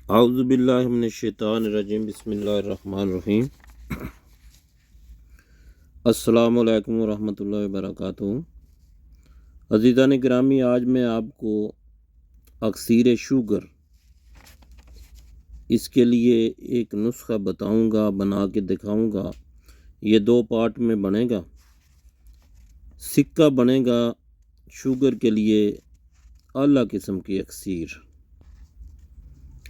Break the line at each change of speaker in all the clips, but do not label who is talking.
आउज़ुबिल्लाहि मिनश्शैतानिर्रजीम बिस्मिल्लाहिर्रहमानिर्रहीम। अस्सलामु अलैकुम वरहमतुल्लाहि वबरकातुहू। अज़ीज़ान गिरामी, आज मैं आपको अक्सीर शुगर इसके लिए एक नुस्खा बताऊंगा, बना के दिखाऊंगा। ये 2 पार्ट में बनेगा। सिक्का बनेगा शुगर के लिए आला किस्म की अक्सीर।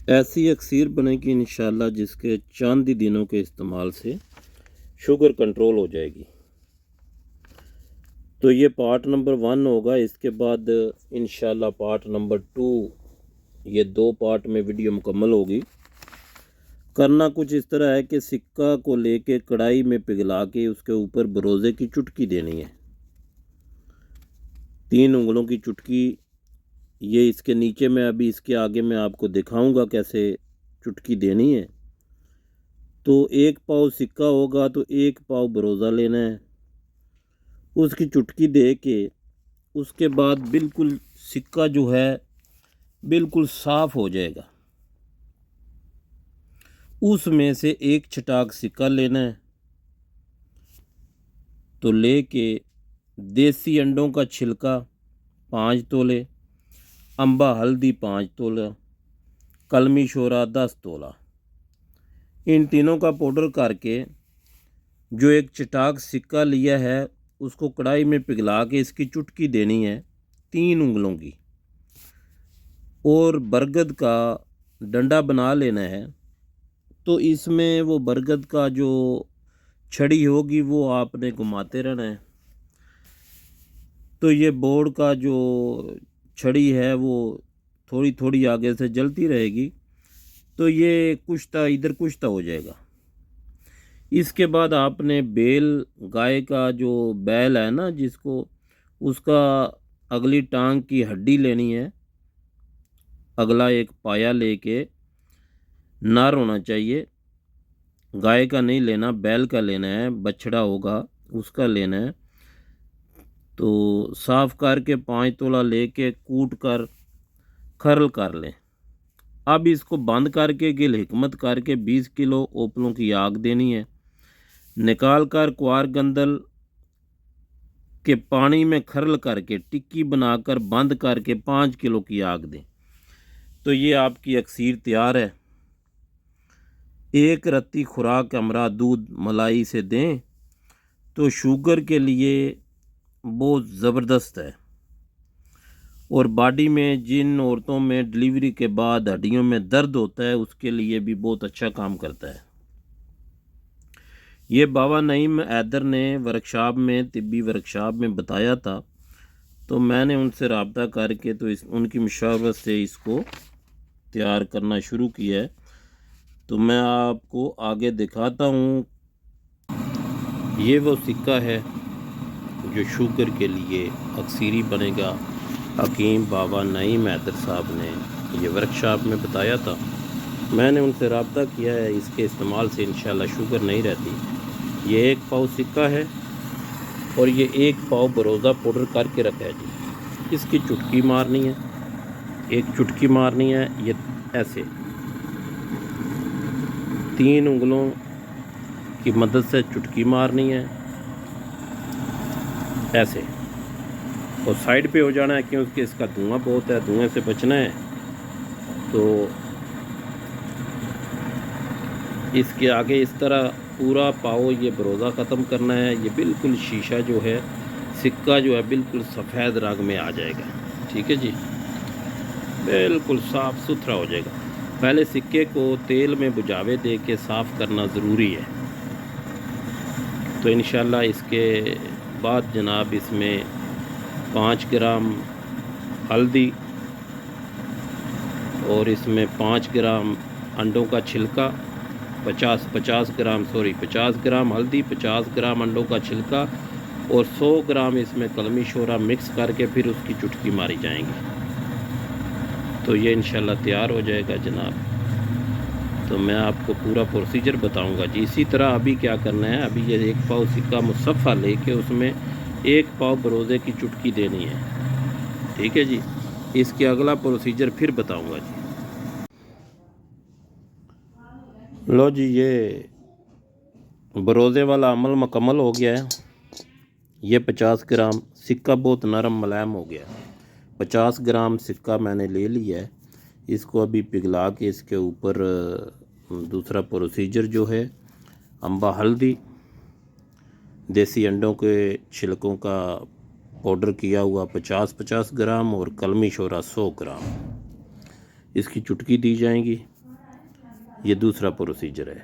ऐसी अक्सीर बनेगी इंशाअल्लाह जिसके चांदी दिनों के इस्तेमाल से शुगर कंट्रोल हो जाएगी। तो ये पार्ट नंबर 1 होगा। इसके बाद इंशाअल्लाह पार्ट नंबर 2, ये 2 पार्ट में वीडियो मुकम्मल होगी। करना कुछ इस तरह है कि सिक्का को लेके कढ़ाई में पिघला के उसके ऊपर बरोज़े की चुटकी देनी है, 3 उंगलों की चुटकी। ये इसके नीचे में, अभी इसके आगे मैं आपको दिखाऊंगा कैसे चुटकी देनी है। तो 1 पाव सिक्का होगा तो 1 पाव बरोज़ा लेना है, उसकी चुटकी दे के उसके बाद बिल्कुल सिक्का जो है बिल्कुल साफ़ हो जाएगा। उसमें से 1 छटाक सिक्का लेना है। तो लेके देसी अंडों का छिलका 5 तोले, अम्बा हल्दी 5 तोला, कलमी शोरा 10 तोला, इन तीनों का पाउडर करके जो 1 चटाक सिक्का लिया है उसको कढ़ाई में पिघला के इसकी चुटकी देनी है 3 उंगलों की। और बरगद का डंडा बना लेना है। तो इसमें वो बरगद का जो छड़ी होगी वो आपने घुमाते रहना है। तो ये बोर्ड का जो छड़ी है वो थोड़ी थोड़ी आगे से जलती रहेगी, तो ये कुश्ता इधर कुश्ता हो जाएगा। इसके बाद आपने बेल, गाय का जो बैल है ना जिसको, उसका अगली टांग की हड्डी लेनी है। अगला एक पाया लेके, नार होना चाहिए, गाय का नहीं लेना, बैल का लेना है, बछड़ा होगा उसका लेना है। तो साफ़ करके 5 तोला लेके कूट कर खरल कर लें। अब इसको बंद करके गिल हिकमत करके 20 किलो ओपलों की आग देनी है। निकाल कर कुआर गंदल के पानी में खरल करके टिक्की बनाकर बंद करके 5 किलो की आग दें। तो ये आपकी अक्सीर तैयार है। 1 रत्ती खुराक अमरा दूध मलाई से दें तो शुगर के लिए बहुत ज़बरदस्त है। और बॉडी में जिन औरतों में डिलीवरी के बाद हड्डियों में दर्द होता है उसके लिए भी बहुत अच्छा काम करता है। ये बाबा नईम हैदर ने वर्कशॉप में, तिब्बी वर्कशॉप में बताया था। तो मैंने उनसे रब्ता करके तो उनकी मशवरत से इसको तैयार करना शुरू किया है। तो मैं आपको आगे दिखाता हूँ। ये वो सिक्का है जो शुगर के लिए अक्सीरी बनेगा। हकीम बाबा नईम हैदर साहब ने ये वर्कशॉप में बताया था। मैंने उनसे रब्ता किया है। इसके इस्तेमाल से इंशाल्लाह शुगर नहीं रहती। ये 1 पाव सिक्का है और ये 1 पाव बरोज़ा पाउडर करके रखा है जी। इसकी चुटकी मारनी है, एक चुटकी मारनी है। ये ऐसे 3 उंगलों की मदद से चुटकी मारनी है, ऐसे। और साइड पे हो जाना है क्योंकि इसका धुआं बहुत है, धुएं से बचना है। तो इसके आगे इस तरह पूरा पाव ये बरोज़ा ख़त्म करना है। ये बिल्कुल शीशा जो है, सिक्का जो है बिल्कुल सफ़ेद रंग में आ जाएगा। ठीक है जी, बिल्कुल साफ़ सुथरा हो जाएगा। पहले सिक्के को तेल में बुझावे दे के साफ़ करना ज़रूरी है। तो इंशाल्लाह इसके बाद जनाब इसमें 5 ग्राम हल्दी और इसमें 5 ग्राम अंडों का छिलका, 50 ग्राम हल्दी, 50 ग्राम अंडों का छिलका और 100 ग्राम इसमें कलमी शोरा मिक्स करके फिर उसकी चुटकी मारी जाएंगी। तो ये इंशाल्लाह तैयार हो जाएगा जनाब। तो मैं आपको पूरा प्रोसीजर बताऊंगा जी। इसी तरह अभी क्या करना है, अभी ये 1 पाव सिक्का मुसफ़ा लेके उसमें 1 पाव बरोज़े की चुटकी देनी है। ठीक है जी, इसके अगला प्रोसीजर फिर बताऊंगा जी। लो जी, ये बरोज़े वाला अमल मुकम्मल हो गया है। ये 50 ग्राम सिक्का बहुत नरम मुलायम हो गया है। 50 ग्राम सिक्का मैंने ले लिया है। इसको अभी पिघला के इसके ऊपर दूसरा प्रोसीजर जो है, अम्बा हल्दी, देसी अंडों के छिलकों का पाउडर किया हुआ 50-50 ग्राम और कलमी शोरा 100 ग्राम, इसकी चुटकी दी जाएंगी। ये दूसरा प्रोसीजर है।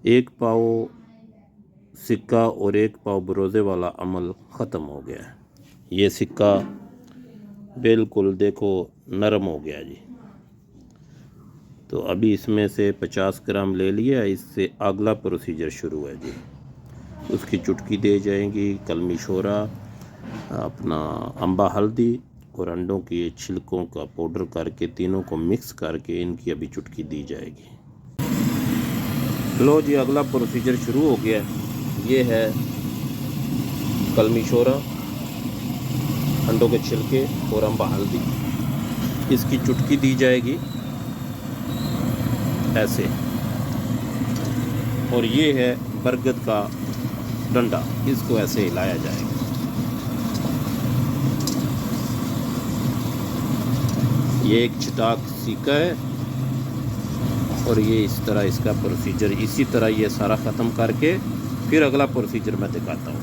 1 पाव सिक्का और 1 पाव बरोज़े वाला अमल ख़त्म हो गया है। ये सिक्का बिल्कुल देखो नरम हो गया जी। तो अभी इसमें से 50 ग्राम ले लिया, इससे अगला प्रोसीजर शुरू है जी। उसकी चुटकी दे जाएंगी, कलमी शोरा, अपना अम्बा हल्दी और अंडों के छिलकों का पाउडर करके तीनों को मिक्स करके इनकी अभी चुटकी दी जाएगी। लो जी, अगला प्रोसीजर शुरू हो गया। ये है कलमी शोरा, अंडों के छिलके और अम्बा हल्दी, इसकी चुटकी दी जाएगी ऐसे। और ये है बरगद का डंडा, इसको ऐसे हिलाया जाएगा। ये एक छिटाक सिक्का है और ये इस तरह इसका प्रोसीजर, इसी तरह ये सारा ख़त्म करके फिर अगला प्रोसीजर मैं दिखाता हूँ।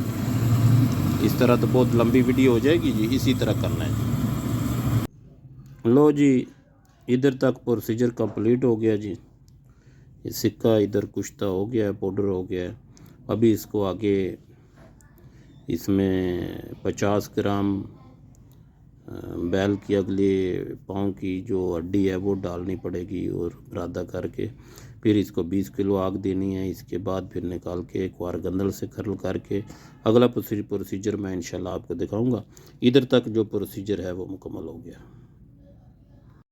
इस तरह तो बहुत लंबी वीडियो हो जाएगी जी, इसी तरह करना है जी। लो जी, इधर तक प्रोसीजर कंप्लीट हो गया जी। ये सिक्का इधर कुश्ता हो गया है, पाउडर हो गया है। अभी इसको आगे इसमें 50 ग्राम बैल की अगले पाँव की जो हड्डी है वो डालनी पड़ेगी और बरादा करके फिर इसको 20 किलो आग देनी है। इसके बाद फिर निकाल के एक बार गंदल से खरल करके अगला प्रोसीजर मैं इंशाल्लाह आपको दिखाऊंगा। इधर तक जो प्रोसीजर है वो मुकम्मल हो गया।